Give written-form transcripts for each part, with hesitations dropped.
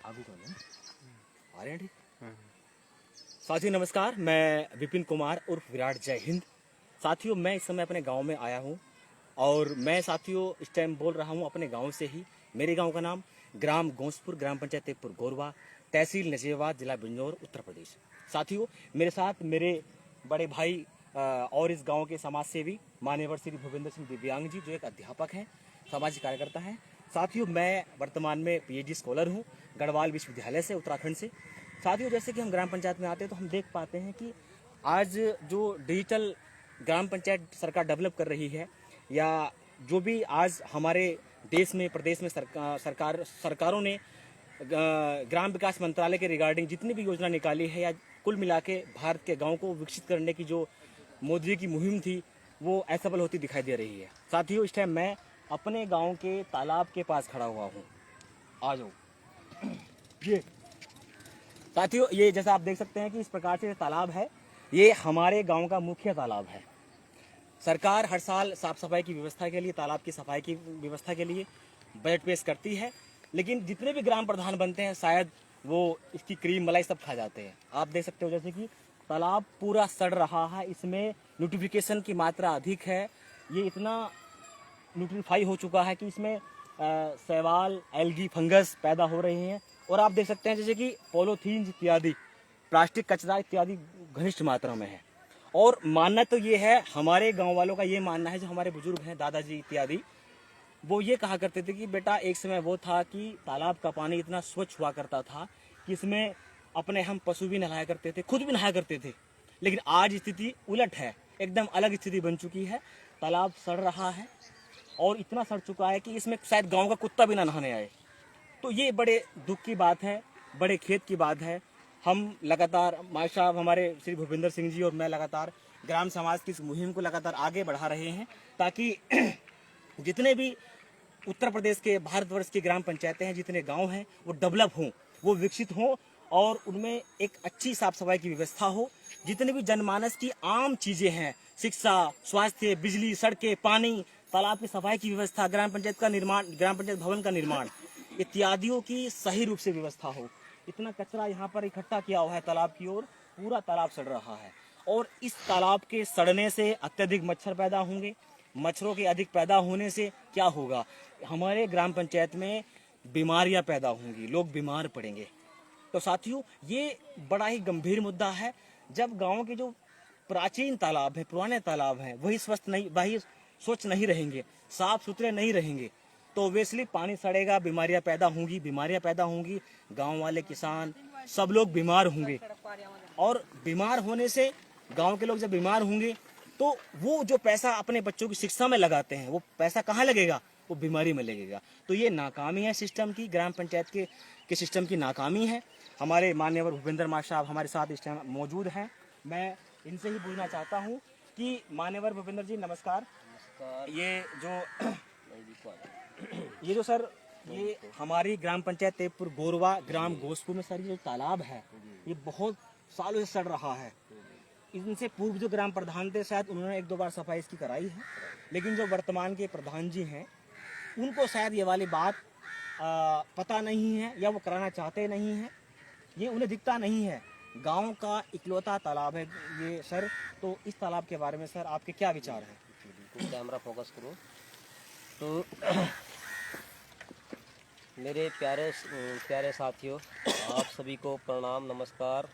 अभी तो नहीं आ रहे हैं ठीक। साथियों नमस्कार, मैं विपिन कुमार उर्फ विराट, जय हिंद। साथियों मैं इस समय अपने गांव में आया हूं और मैं साथियों इस टाइम बोल रहा हूं अपने गांव से ही। मेरे गांव का नाम ग्राम गोसपुर, ग्राम पंचायत तेगपुर गोरवा, तहसील नजीबाबाद, जिला बिजनौर, उत्तर प्रदेश। साथियों मेरे साथ मेरे बड़े भाई और इस गांव के समाज सेवी मान्यवर श्री भूपेंद्र सिंह दिव्यांग जी, जो एक अध्यापक हैं, सामाजिक कार्यकर्ता हैं। साथियों मैं वर्तमान में पीएचडी स्कॉलर हूं गढ़वाल विश्वविद्यालय से, उत्तराखंड से। साथियों जैसे कि हम ग्राम पंचायत में आते हैं तो हम देख पाते हैं कि आज जो डिजिटल ग्राम पंचायत सरकार डेवलप कर रही है, या जो भी आज हमारे देश में प्रदेश में सरकारों ने ग्राम विकास मंत्रालय के रिगार्डिंग जितनी भी योजना निकाली है, या कुल मिला के भारत के गाँव को विकसित करने की जो मोदी जी की मुहिम थी, वो असफल होती दिखाई दे रही है। साथियों इस टाइम मैं अपने गांव के तालाब के पास खड़ा हुआ हूँ। आ जाओ। ये साथियों ये जैसा आप देख सकते हैं कि इस प्रकार से तालाब है, ये हमारे गांव का मुख्य तालाब है। सरकार हर साल साफ सफाई की व्यवस्था के लिए, तालाब की सफाई की व्यवस्था के लिए बजट पेश करती है, लेकिन जितने भी ग्राम प्रधान बनते हैं शायद वो इसकी क्रीम मलाई सब खा जाते हैं। आप देख सकते हो जैसे कि तालाब पूरा सड़ रहा है, इसमें न्यूट्रिफिकेशन की मात्रा अधिक है, ये इतना न्यूट्रीफाई हो चुका है कि इसमें शैवाल, एल्गी, फंगस पैदा हो रहे हैं। और आप देख सकते हैं जैसे कि पॉलीथीन इत्यादि, प्लास्टिक कचरा इत्यादि घनिष्ठ मात्रा में है। और मानना तो ये है, हमारे गांव वालों का ये मानना है, जो हमारे बुजुर्ग हैं, दादाजी इत्यादि, वो ये कहा करते थे कि बेटा एक समय वो था कि तालाब का पानी इतना स्वच्छ हुआ करता था कि इसमें अपने हम पशु भी नहाया करते थे, खुद भी नहाया करते थे। लेकिन आज स्थिति उलट है, एकदम अलग स्थिति बन चुकी है। तालाब सड़ रहा है और इतना सड़ चुका है कि इसमें शायद गांव का कुत्ता भी ना नहाने आए। तो ये बड़े दुख की बात है, बड़े खेत की बात है। हम लगातार माशा हमारे श्री भूपेंद्र सिंह जी और मैं लगातार ग्राम समाज की इस मुहिम को लगातार आगे बढ़ा रहे हैं, ताकि जितने भी उत्तर प्रदेश के, भारतवर्ष की ग्राम पंचायतें हैं, जितने गांव हैं, वो डेवलप हों, वो विकसित हों और उनमें एक अच्छी साफ सफाई की व्यवस्था हो। जितने भी जनमानस की आम चीजें हैं, शिक्षा, स्वास्थ्य, बिजली, सड़कें, पानी, तालाब की सफाई की व्यवस्था, ग्राम पंचायत का निर्माण, ग्राम पंचायत भवन का निर्माण इत्यादियों की सही रूप से व्यवस्था हो। इतना कचरा यहाँ पर इकट्ठा किया हुआ है तालाब की ओर, पूरा तालाब सड़ रहा है। और इस तालाब के सड़ने से अत्यधिक मच्छर पैदा होंगे। मच्छरों के अधिक पैदा होने से क्या होगा, हमारे ग्राम पंचायत में बीमारियां पैदा होंगी, लोग बीमार पड़ेंगे। तो साथियों ये बड़ा ही गंभीर मुद्दा है। जब गांव के जो प्राचीन तालाब हैं, पुराने तालाब हैं, वही स्वच्छ नहीं रहेंगे, साफ सुथरे नहीं रहेंगे, तो ऑब्वियसली पानी सड़ेगा, बीमारियां पैदा होंगी, गांव वाले किसान सब लोग बीमार होंगे। और बीमार होने से गांव के लोग जब बीमार होंगे तो वो जो पैसा अपने बच्चों की शिक्षा में लगाते हैं, वो पैसा कहाँ लगेगा, वो बीमारी में लगेगा। तो ये नाकामी है सिस्टम की, ग्राम पंचायत के सिस्टम की नाकामी है। हमारे माननीय भूपेंद्र मास्टर साहब हमारे साथ इस टाइम मौजूद हैं। मैं इनसे ही पूछना चाहता हूँ कि मान्यवर भूपेंद्र जी नमस्कार। ये जो सर, ये हमारी ग्राम पंचायत तेगपुर गोरवा, ग्राम गोसपुर में सर ये जो तालाब है, ये बहुत सालों से सड़ रहा है। इनसे पूर्व जो ग्राम प्रधान थे शायद उन्होंने एक दो बार सफाई इसकी कराई है, लेकिन जो वर्तमान के प्रधान जी हैं उनको शायद ये वाली बात पता नहीं है, या वो कराना चाहते नहीं हैं, ये उन्हें दिखता नहीं है। गांव का इकलौता तालाब है ये सर, तो इस तालाब के बारे में सर आपके क्या विचार हैं? कैमरा फोकस करो तो मेरे प्यारे साथियों, आप सभी को प्रणाम, नमस्कार,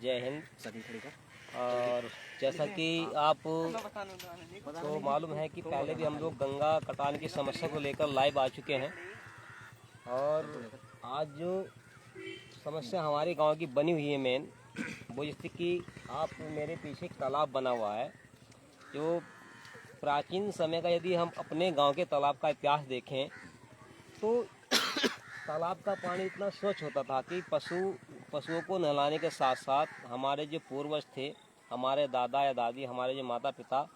जय हिंद। सभी खड़े कर। और जैसा कि आप तो मालूम है कि पहले भी हम लोग गंगा कटान की समस्या को लेकर लाइव आ चुके हैं, और आज जो समस्या हमारे गांव की बनी हुई है मेन, वो जैसे कि आप मेरे पीछे एक तालाब बना हुआ है, जो प्राचीन समय का यदि हम अपने गांव के तालाब का इतिहास देखें तो तालाब का पानी इतना स्वच्छ होता था कि पशुओं को नहलाने के साथ साथ हमारे जो पूर्वज थे, हमारे दादा या दादी, हमारे जो माता पिता,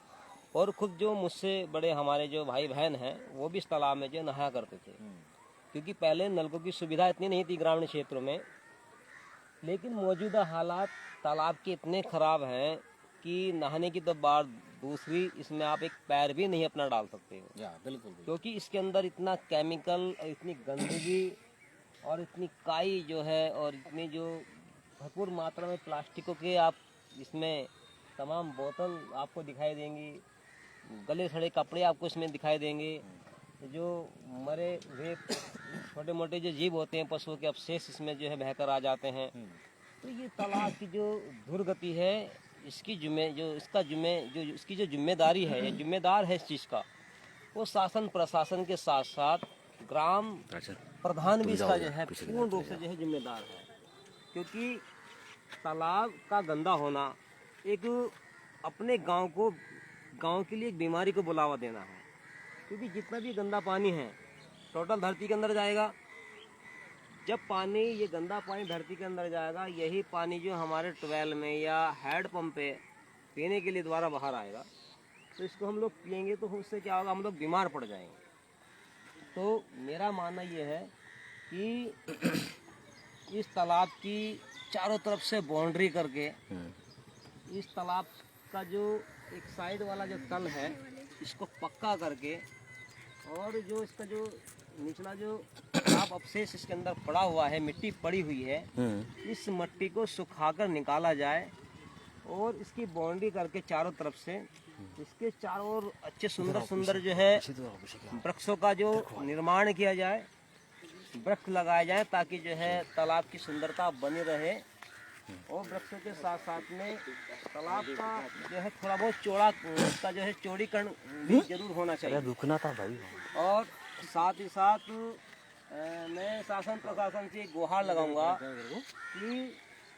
और खुद जो मुझसे बड़े हमारे जो भाई बहन हैं, वो भी इस तालाब में जो नहाया करते थे। क्योंकि पहले नलकों की सुविधा इतनी नहीं थी ग्रामीण क्षेत्रों में, लेकिन मौजूदा हालात तालाब के इतने ख़राब हैं कि नहाने की तो बात दूसरी, इसमें आप एक पैर भी नहीं अपना डाल सकते हो। बिल्कुल। क्योंकि इसके अंदर इतना केमिकल, इतनी गंदगी और इतनी काई जो है और इतनी जो भरपूर मात्रा में प्लास्टिकों के आप इसमें तमाम बोतल आपको दिखाई देंगी, गले सड़े कपड़े आपको इसमें दिखाई देंगे, जो मरे हुए छोटे मोटे जो जीव होते हैं पशुओं के अवशेष इसमें जो है बहकर आ जाते हैं। तो ये तालाब की जो दुर्गति है इसकी इसकी जो जिम्मेदारी है या जिम्मेदार है इस चीज़ का, वो शासन प्रशासन के साथ साथ ग्राम प्रधान भी इसका जो है पूर्ण रूप से जो है जिम्मेदार है। क्योंकि तालाब का गंदा होना एक अपने गांव के लिए एक बीमारी को बुलावा देना है। क्योंकि जितना भी गंदा पानी है टोटल धरती के अंदर जाएगा। जब पानी ये गंदा पानी धरती के अंदर जाएगा, यही पानी जो हमारे ट्यूबवेल में या हैंड पंप पे पीने के लिए द्वारा बाहर आएगा, तो इसको हम लोग पिएंगे तो उससे क्या होगा, हम लोग बीमार पड़ जाएंगे। तो मेरा मानना ये है कि इस तालाब की चारों तरफ से बाउंड्री करके इस तालाब का जो एक साइड वाला जो तल है इसको पक्का करके, और जो इसका जो निचला जो खराब अवशेष इसके अंदर पड़ा हुआ है, मिट्टी पड़ी हुई है, इस मिट्टी को सुखाकर निकाला जाए और इसकी बाउंड्री करके चारों तरफ से इसके चारों ओर अच्छे सुंदर सुंदर जो है वृक्षों का जो निर्माण किया जाए, वृक्ष लगाए जाए, ताकि जो है तालाब की सुंदरता बनी रहे। और वृक्षों के साथ साथ में तालाब का जो है थोड़ा बहुत चौड़ा का जो है चौड़ीकरण भी जरूर होना चाहिए। रुकना था भाई। और साथ ही साथ मैं शासन प्रशासन से गुहार लगाऊंगा कि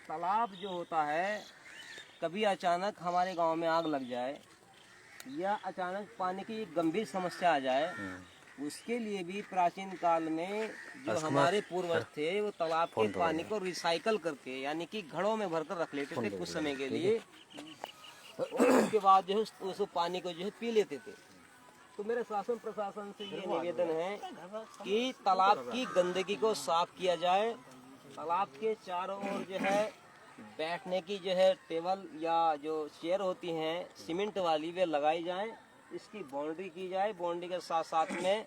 तालाब जो होता है, कभी अचानक हमारे गांव में आग लग जाए या अचानक पानी की गंभीर समस्या आ जाए, उसके लिए भी प्राचीन काल में जो हमारे पूर्वज थे वो तालाब के पानी को रिसाइकल करके, यानी कि घड़ों में भरकर रख लेते थे कुछ समय के लिए, और उसके बाद जो है उस पानी को जो है पी लेते थे। तो मेरे शासन प्रशासन से ये निवेदन है कि तालाब की गंदगी को साफ किया जाए, तालाब के चारों ओर जो है बैठने की जो है टेबल या जो चेयर होती हैं सीमेंट वाली, वे लगाई जाएं, इसकी बाउंड्री की जाए। बाउंड्री के साथ साथ में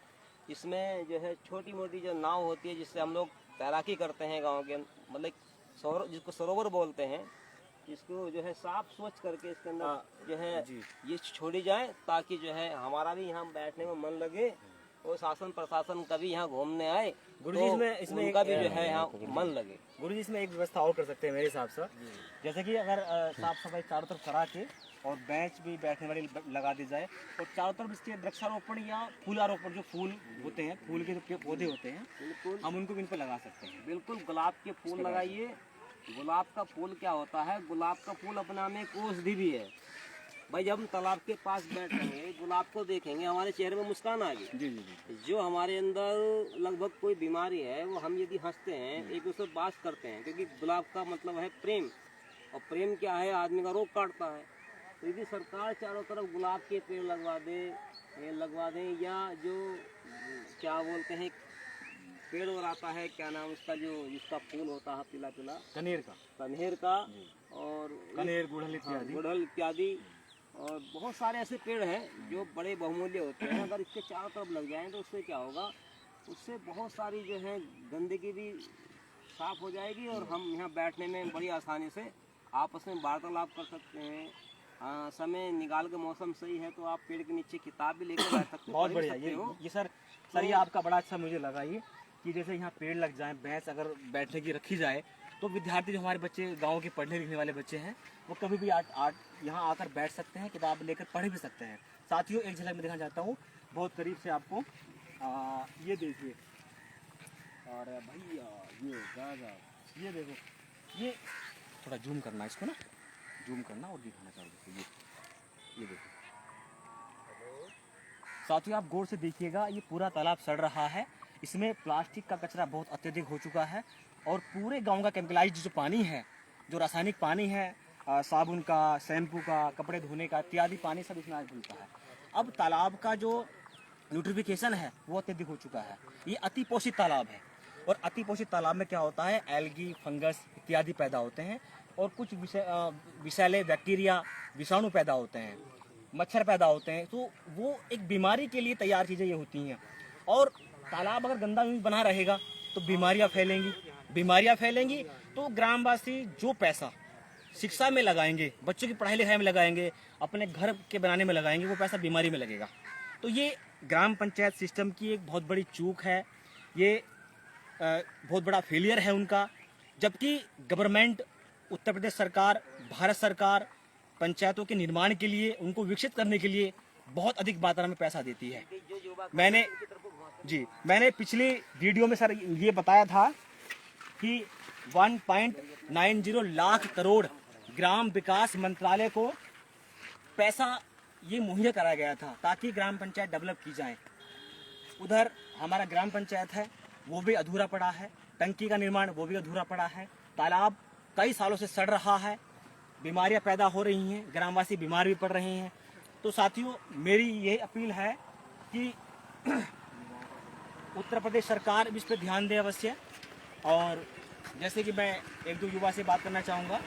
इसमें जो है छोटी मोटी जो नाव होती है जिससे हम लोग तैराकी करते हैं गांव के, मतलब जिसको सरोवर बोलते हैं, इसको जो है साफ स्वच्छ करके इसके अंदर जो है ये छोड़ी जाए, ताकि जो है हमारा भी यहाँ बैठने में मन लगे और शासन प्रशासन कभी यहाँ घूमने आए गुरुजी तो इसमें उनका भी जो है यहाँ मन लगे। गुरुजी इसमें एक व्यवस्था और कर सकते हैं मेरे हिसाब से, जैसे कि अगर साफ सफाई चारों तरफ करा के और बेंच भी बैठने वाली लगा दी जाए, और चारों तरफ इसके वृक्षारोपण या फूलारोपण, जो फूल होते हैं, फूल के जो पौधे होते हैं, बिल्कुल हम उनको भी इन पर लगा सकते हैं। बिल्कुल गुलाब के फूल लगाइए। गुलाब का फूल क्या होता है, गुलाब का फूल अपना में एक औषधि भी है। भाई जब हम तालाब के पास बैठेंगे, गुलाब को देखेंगे, हमारे चेहरे में मुस्कान आ गई। जी जी जी। जो हमारे अंदर लगभग कोई बीमारी है, वो हम यदि हंसते हैं, एक दूसरे से बात करते हैं, क्योंकि गुलाब का मतलब है प्रेम, और प्रेम क्या है, आदमी का रोग काटता है। तो यदि सरकार चारों तरफ गुलाब के पेड़ लगवा दे, या जो क्या बोलते हैं पेड़ और आता है, क्या नाम उसका, जो जिसका फूल होता है पीला पीला, कनेर का और कनेर, गुड़हल इत्यादि, गुड़हल इत्यादि, और बहुत सारे ऐसे पेड़ हैं जो बड़े बहुमूल्य होते हैं। अगर इसके चारों तरफ लग जाएं तो उससे क्या होगा, उससे बहुत सारी जो है गंदगी भी साफ हो जाएगी, और हम यहाँ बैठने में बड़ी आसानी से आपस में वार्तालाप कर सकते हैं। समय निकाल के, मौसम सही है तो आप पेड़ के नीचे किताब भी लेकर बैठ सकते हो। बहुत बढ़िया। ये सर ये आपका बड़ा अच्छा मुझे लगा ये, कि जैसे यहाँ पेड़ लग जाएं, भैंस अगर बैठने की रखी जाए, तो विद्यार्थी जो हमारे बच्चे गांव के पढ़ने लिखने वाले बच्चे हैं, वो कभी भी यहाँ आकर बैठ सकते हैं, किताब लेकर पढ़ भी सकते हैं। साथियों एक झलक में दिखाना चाहता हूँ बहुत करीब से आपको, ये देखिए, और भैया ये दादा, ये देखो, ये थोड़ा जूम करना, इसको ना जूम करना और दिखाना चाहूँगा। ये देखो साथियों, आप गौर से देखिएगा, ये पूरा तालाब सड़ रहा है, इसमें प्लास्टिक का कचरा बहुत अत्यधिक हो चुका है, और पूरे गांव का केमिकलाइज्ड जो पानी है, जो रासायनिक पानी है, साबुन का, शैम्पू का, कपड़े धोने का इत्यादि पानी सब इसमें आज घुलता है। अब तालाब का जो न्यूट्रिफिकेशन है वो अत्यधिक हो चुका है। ये अति पोषित तालाब है, और अति पोषित तालाब में क्या होता है, एल्गी, फंगस इत्यादि पैदा होते हैं, और कुछ विषैले बैक्टीरिया, विषाणु पैदा होते हैं, मच्छर पैदा होते हैं। तो वो एक बीमारी के लिए तैयार चीज़ें ये होती हैं। और तालाब अगर गंदा बना रहेगा तो बीमारियां फैलेंगी। तो ग्रामवासी जो पैसा शिक्षा में लगाएंगे, बच्चों की पढ़ाई लिखाई में लगाएंगे, अपने घर के बनाने में लगाएंगे, वो पैसा बीमारी में लगेगा। तो ये ग्राम पंचायत सिस्टम की एक बहुत बड़ी चूक है, ये बहुत बड़ा फेलियर है उनका। जबकि गवर्नमेंट, उत्तर प्रदेश सरकार, भारत सरकार पंचायतों के निर्माण के लिए, उनको विकसित करने के लिए बहुत अधिक मात्रा में पैसा देती है। मैंने पिछली वीडियो में सर ये बताया था कि 1.90 लाख करोड़ ग्राम विकास मंत्रालय को पैसा ये मुहैया कराया गया था ताकि ग्राम पंचायत डेवलप की जाए। उधर हमारा ग्राम पंचायत है वो भी अधूरा पड़ा है, टंकी का निर्माण वो भी अधूरा पड़ा है, तालाब कई सालों से सड़ रहा है, बीमारियां पैदा हो रही हैं, ग्रामवासी बीमार भी पड़ रहे हैं। तो साथियों, मेरी ये अपील है कि उत्तर प्रदेश सरकार इस पर ध्यान दे अवश्य। और जैसे कि मैं एक दो युवा से बात करना चाहूँगा,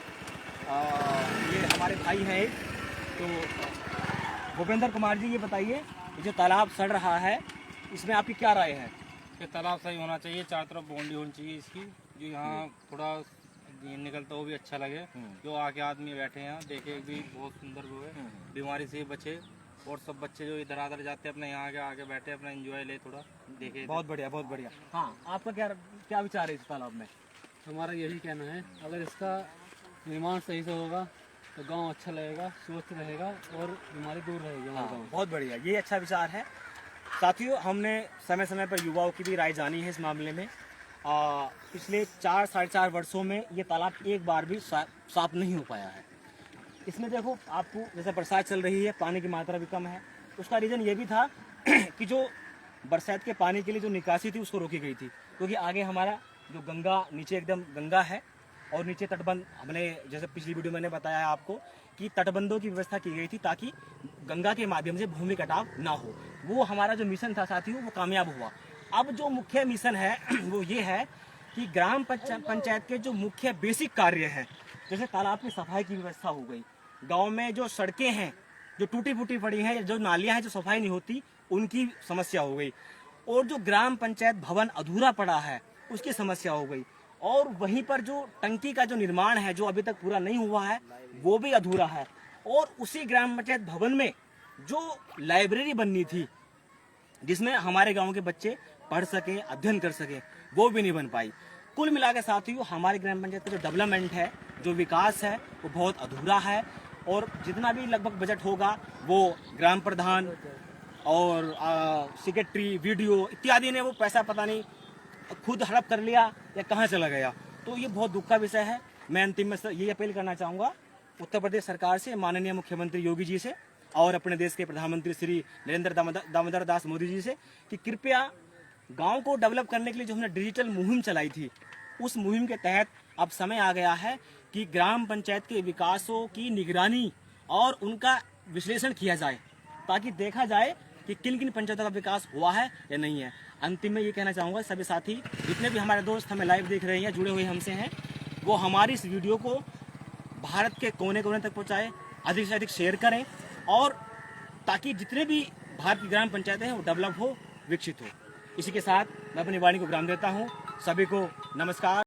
ये हमारे भाई हैं एक, तो भूपेंद्र कुमार जी, ये बताइए ये जो तालाब सड़ रहा है इसमें आपकी क्या राय है? ये तालाब सही होना चाहिए, चारों तरफ बाउंड्री होनी चाहिए इसकी, जो यहाँ थोड़ा ये निकलता हो भी अच्छा लगे, जो आके आदमी बैठे हैं देखे भी बहुत सुंदर वो है, बीमारी से बचे, और सब बच्चे जो इधर आधर जाते हैं अपने यहाँ आके बैठे अपना एंजॉय ले, थोड़ा देखे। बहुत बढ़िया। हाँ, आपका क्या विचार है इस तालाब में? हमारा यही कहना है, अगर इसका निर्माण सही से होगा तो गांव अच्छा लगेगा, स्वच्छ रहेगा और बीमारी दूर रहेगी हमारे गांव। बहुत बढ़िया, ये अच्छा विचार है। साथियों, हमने समय समय पर युवाओं की भी राय जानी है इस मामले में। पिछले 4-4.5 वर्षों में ये तालाब एक बार भी साफ नहीं हो पाया है। इसमें देखो, आपको जैसे बरसात चल रही है, पानी की मात्रा भी कम है। उसका रीज़न ये भी था कि जो बरसात के पानी के लिए जो निकासी थी उसको रोकी गई थी, क्योंकि आगे हमारा जो गंगा, नीचे एकदम गंगा है और नीचे तटबंध, हमने जैसे पिछली वीडियो मैंने बताया है आपको कि तटबंधों की व्यवस्था की गई थी ताकि गंगा के माध्यम से भूमि कटाव ना हो। वो हमारा जो मिशन था साथियों, वो कामयाब हुआ। अब जो मुख्य मिशन है वो ये है कि ग्राम पंचायत के जो मुख्य बेसिक कार्य है, जैसे तालाब की सफाई की व्यवस्था हो गई, गाँव में जो सड़कें हैं जो टूटी फूटी पड़ी हैं, जो नालियाँ हैं जो सफाई नहीं होती, उनकी समस्या हो गई, और जो ग्राम पंचायत भवन अधूरा पड़ा है उसकी समस्या हो गई, और वहीं पर जो टंकी का जो निर्माण है जो अभी तक पूरा नहीं हुआ है वो भी अधूरा है, और उसी ग्राम पंचायत भवन में जो लाइब्रेरी बननी थी जिसमें हमारे गांव के बच्चे पढ़ सके, अध्ययन कर सके, वो भी नहीं बन पाई। कुल मिलाकर साथियों, हमारे ग्राम पंचायत का जो डेवलपमेंट है, जो विकास है, वो बहुत अधूरा है, और जितना भी लगभग बजट होगा वो ग्राम प्रधान और सेक्रेटरी, वीडियो इत्यादि ने वो पैसा पता नहीं खुद हड़प कर लिया या कहाँ चला गया। तो ये बहुत दुख का विषय है। मैं अंतिम में ये अपील करना चाहूँगा उत्तर प्रदेश सरकार से, माननीय मुख्यमंत्री योगी जी से, और अपने देश के प्रधानमंत्री श्री नरेंद्र दामोदर दास मोदी जी से, कि कृपया गांव को डेवलप करने के लिए जो हमने डिजिटल मुहिम चलाई थी, उस मुहिम के तहत अब समय आ गया है कि ग्राम पंचायत के विकासों की निगरानी और उनका विश्लेषण किया जाए, ताकि देखा जाए कि किन किन पंचायतों का विकास हुआ है या नहीं है। अंतिम में ये कहना चाहूँगा, सभी साथी जितने भी हमारे दोस्त हमें लाइव देख रहे हैं, जुड़े हुए हमसे हैं, वो हमारी इस वीडियो को भारत के कोने कोने तक पहुँचाएं, अधिक से अधिक शेयर करें, और ताकि जितने भी भारत की ग्राम पंचायतें हैं वो डेवलप हो, विकसित हो। इसी के साथ मैं अपनी वाणी को विराम देता हूँ। सभी को नमस्कार।